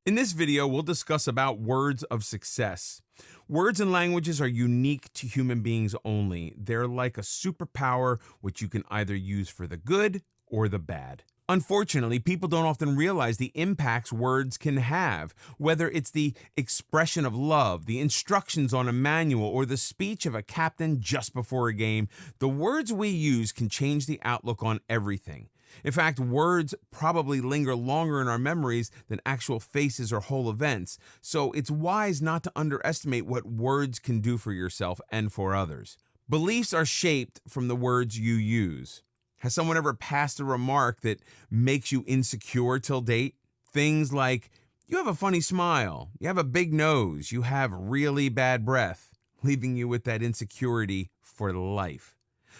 In this video, we'll discuss about words of success. Words and languages are unique to human beings only. They're like a superpower which you can either use for the good or the bad. Unfortunately, people don't often realize the impacts words can have, whether it's the expression of love, the instructions on a manual, or the speech of a captain just before a game. The words we use can change the outlook on everything. In fact, words probably linger longer in our memories than actual faces or whole events, so it's wise not to underestimate what words can do for yourself and for others. Beliefs are shaped from the words you use. Has someone ever passed a remark that makes you insecure till date? Things like, you have a funny smile, you have a big nose, you have really bad breath, leaving you with that insecurity for life.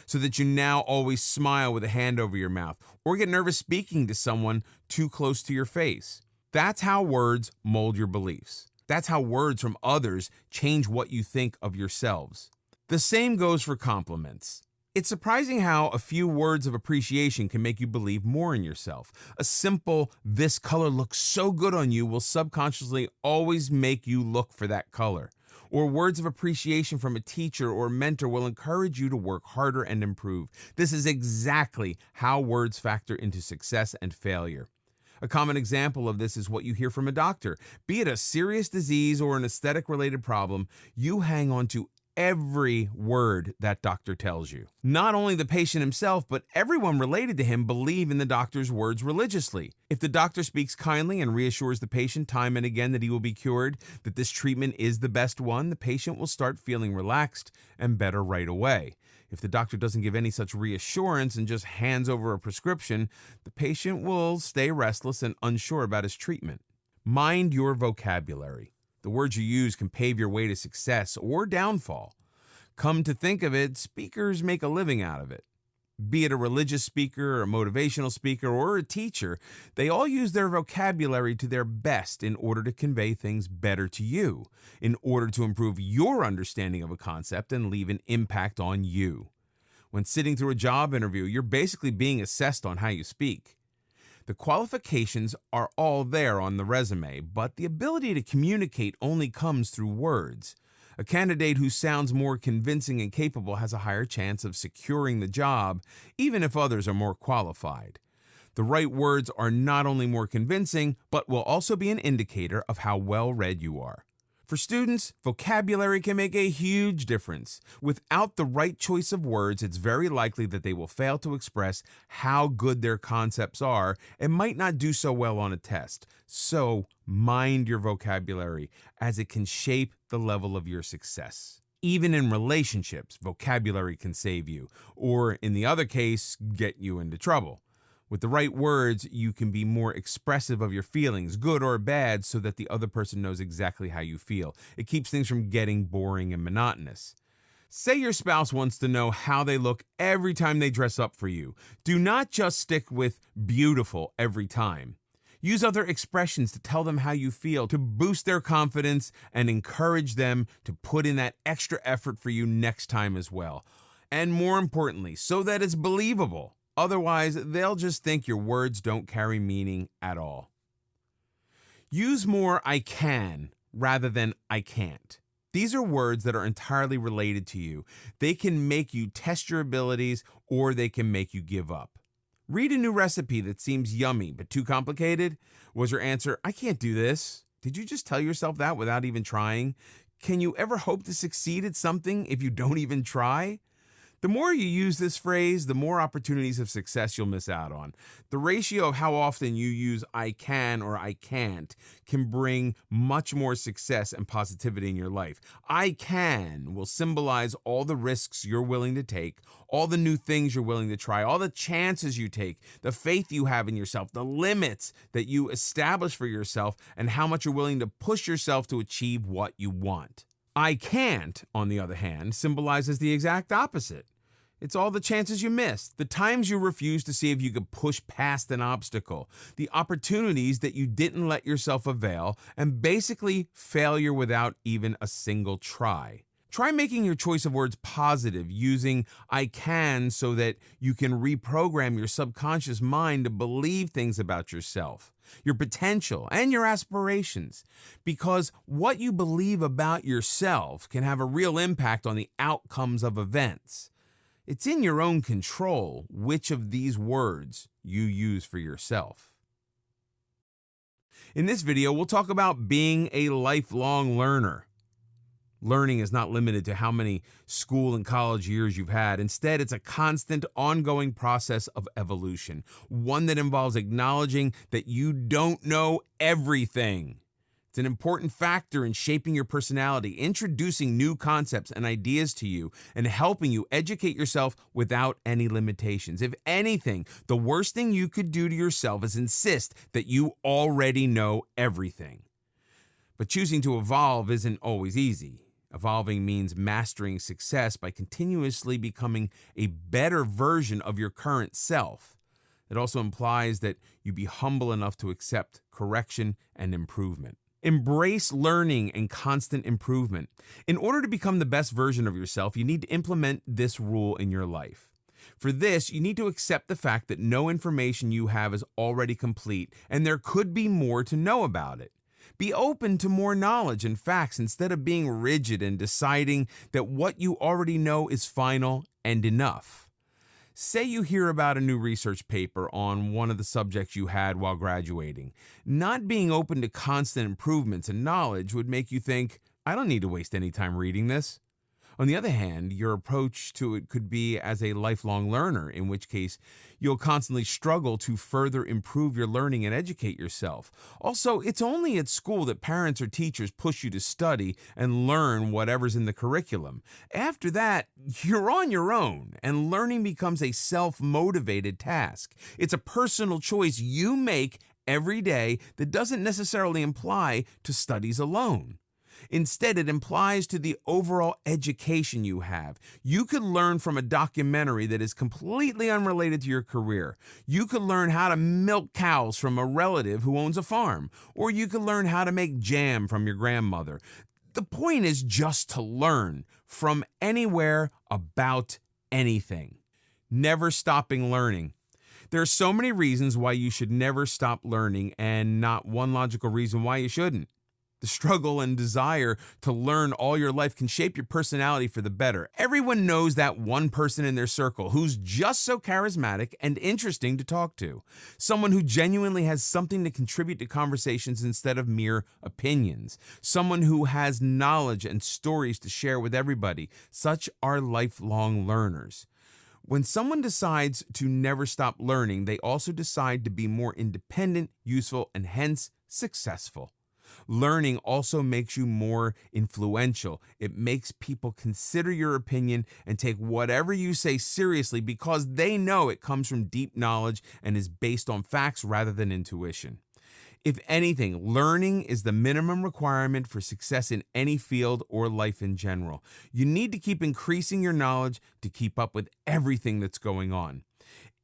So that you now always smile with a hand over your mouth or get nervous speaking to someone too close to your face. That's how words mold your beliefs. That's how words from others change what you think of yourselves. The same goes for compliments. It's surprising how a few words of appreciation can make you believe more in yourself. A simple, "this color looks so good on you," will subconsciously always make you look for that color. Or words of appreciation from a teacher or mentor will encourage you to work harder and improve. This is exactly how words factor into success and failure. A common example of this is what you hear from a doctor. Be it a serious disease or an aesthetic-related problem, you hang on to every word that doctor tells you. Not only the patient himself, but everyone related to him believe in the doctor's words religiously. If the doctor speaks kindly and reassures the patient time and again that he will be cured, that this treatment is the best one, the patient will start feeling relaxed and better right away. If the doctor doesn't give any such reassurance and just hands over a prescription, the patient will stay restless and unsure about his treatment. Mind your vocabulary. The words you use can pave your way to success or downfall. Come to think of it, speakers make a living out of it. Be it a religious speaker, a motivational speaker, or a teacher, they all use their vocabulary to their best in order to convey things better to you, in order to improve your understanding of a concept and leave an impact on you. When sitting through a job interview, you're basically being assessed on how you speak. The qualifications are all there on the resume, but the ability to communicate only comes through words. A candidate who sounds more convincing and capable has a higher chance of securing the job, even if others are more qualified. The right words are not only more convincing, but will also be an indicator of how well read you are. For students, vocabulary can make a huge difference. Without the right choice of words, it's very likely that they will fail to express how good their concepts are and might not do so well on a test. So, mind your vocabulary, as it can shape the level of your success. Even in relationships, vocabulary can save you, or in the other case, get you into trouble. With the right words, you can be more expressive of your feelings, good or bad, so that the other person knows exactly how you feel. It keeps things from getting boring and monotonous. Say your spouse wants to know how they look every time they dress up for you. Do not just stick with beautiful every time. Use other expressions to tell them how you feel, to boost their confidence and encourage them to put in that extra effort for you next time as well. And more importantly, so that it's believable. Otherwise, they'll just think your words don't carry meaning at all. Use more "I can" rather than "I can't." These are words that are entirely related to you. They can make you test your abilities, or they can make you give up. Read a new recipe that seems yummy but too complicated. Was your answer, "I can't do this"? Did you just tell yourself that without even trying? Can you ever hope to succeed at something if you don't even try? The more you use this phrase, the more opportunities of success you'll miss out on. The ratio of how often you use "I can" or "I can't" can bring much more success and positivity in your life. "I can" will symbolize all the risks you're willing to take, all the new things you're willing to try, all the chances you take, the faith you have in yourself, the limits that you establish for yourself, and how much you're willing to push yourself to achieve what you want. "I can't," on the other hand, symbolizes the exact opposite. It's all the chances you missed, the times you refused to see if you could push past an obstacle, the opportunities that you didn't let yourself avail, and basically failure without even a single try. Try making your choice of words positive, using I can so that you can reprogram your subconscious mind to believe things about yourself, your potential, and your aspirations. Because what you believe about yourself can have a real impact on the outcomes of events. It's in your own control which of these words you use for yourself. In this video, we'll talk about being a lifelong learner. Learning is not limited to how many school and college years you've had. Instead, it's a constant, ongoing process of evolution, one that involves acknowledging that you don't know everything. It's an important factor in shaping your personality, introducing new concepts and ideas to you, and helping you educate yourself without any limitations. If anything, the worst thing you could do to yourself is insist that you already know everything. But choosing to evolve isn't always easy. Evolving means mastering success by continuously becoming a better version of your current self. It also implies that you be humble enough to accept correction and improvement. Embrace learning and constant improvement. In order to become the best version of yourself, you need to implement this rule in your life. For this, you need to accept the fact that no information you have is already complete, and there could be more to know about it. Be open to more knowledge and facts instead of being rigid and deciding that what you already know is final and enough. Say you hear about a new research paper on one of the subjects you had while graduating. Not being open to constant improvements and knowledge would make you think, I don't need to waste any time reading this. On the other hand, your approach to it could be as a lifelong learner, in which case you'll constantly struggle to further improve your learning and educate yourself. Also, it's only at school that parents or teachers push you to study and learn whatever's in the curriculum. After that, you're on your own, and learning becomes a self-motivated task. It's a personal choice you make every day that doesn't necessarily imply to studies alone. Instead, it implies to the overall education you have. You could learn from a documentary that is completely unrelated to your career. You could learn how to milk cows from a relative who owns a farm, or you could learn how to make jam from your grandmother. The point is just to learn from anywhere about anything. Never stopping learning. There are so many reasons why you should never stop learning, and not one logical reason why you shouldn't. The struggle and desire to learn all your life can shape your personality for the better. Everyone knows that one person in their circle who's just so charismatic and interesting to talk to. Someone who genuinely has something to contribute to conversations instead of mere opinions. Someone who has knowledge and stories to share with everybody. Such are lifelong learners. When someone decides to never stop learning, they also decide to be more independent, useful, and hence successful. Learning also makes you more influential. It makes people consider your opinion and take whatever you say seriously because they know it comes from deep knowledge and is based on facts rather than intuition. If anything, learning is the minimum requirement for success in any field or life in general. You need to keep increasing your knowledge to keep up with everything that's going on.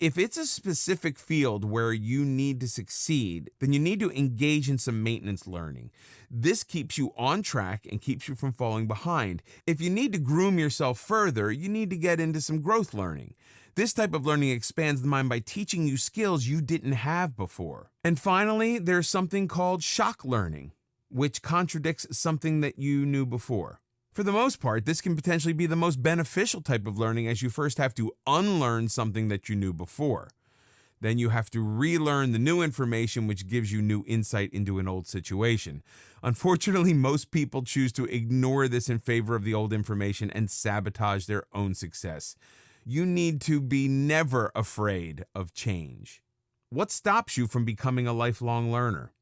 If it's a specific field where you need to succeed, then you need to engage in some maintenance learning. This keeps you on track and keeps you from falling behind. If you need to groom yourself further, you need to get into some growth learning. This type of learning expands the mind by teaching you skills you didn't have before. And finally, there's something called shock learning, which contradicts something that you knew before. For the most part, this can potentially be the most beneficial type of learning, as you first have to unlearn something that you knew before. Then you have to relearn the new information, which gives you new insight into an old situation. Unfortunately, most people choose to ignore this in favor of the old information and sabotage their own success. You need to be never afraid of change. What stops you from becoming a lifelong learner?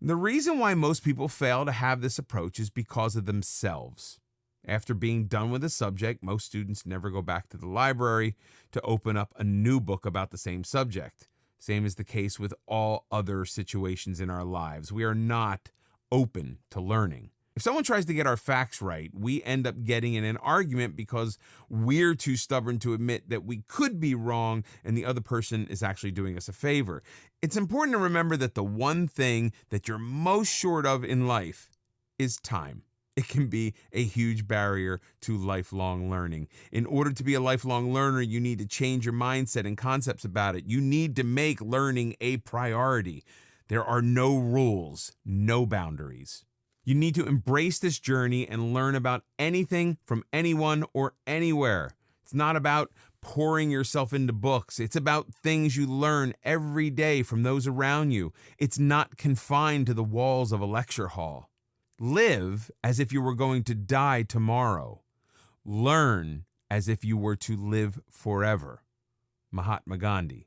The reason why most people fail to have this approach is because of themselves. After being done with a subject, most students never go back to the library to open up a new book about the same subject. Same is the case with all other situations in our lives. We are not open to learning. If someone tries to get our facts right, we end up getting in an argument because we're too stubborn to admit that we could be wrong and the other person is actually doing us a favor. It's important to remember that the one thing that you're most short of in life is time. it can be a huge barrier to lifelong learning. In order to be a lifelong learner, you need to change your mindset and concepts about it. You need to make learning a priority. There are no rules, no boundaries. You need to embrace this journey and learn about anything from anyone or anywhere. It's not about pouring yourself into books. It's about things you learn every day from those around you. It's not confined to the walls of a lecture hall. Live as if you were going to die tomorrow. Learn as if you were to live forever. Mahatma Gandhi.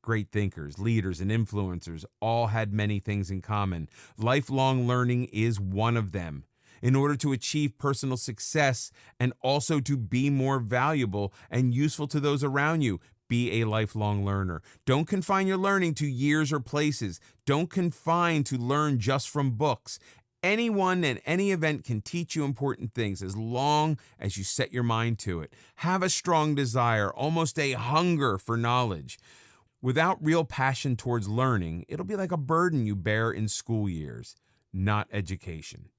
Great thinkers, leaders, and influencers all had many things in common. Lifelong learning is one of them. In order to achieve personal success and also to be more valuable and useful to those around you, be a lifelong learner. Don't confine your learning to years or places. Don't confine to learn just from books. Anyone and any event can teach you important things as long as you set your mind to it. Have a strong desire, almost a hunger for knowledge. Without real passion towards learning, it'll be like a burden you bear in school years, not education.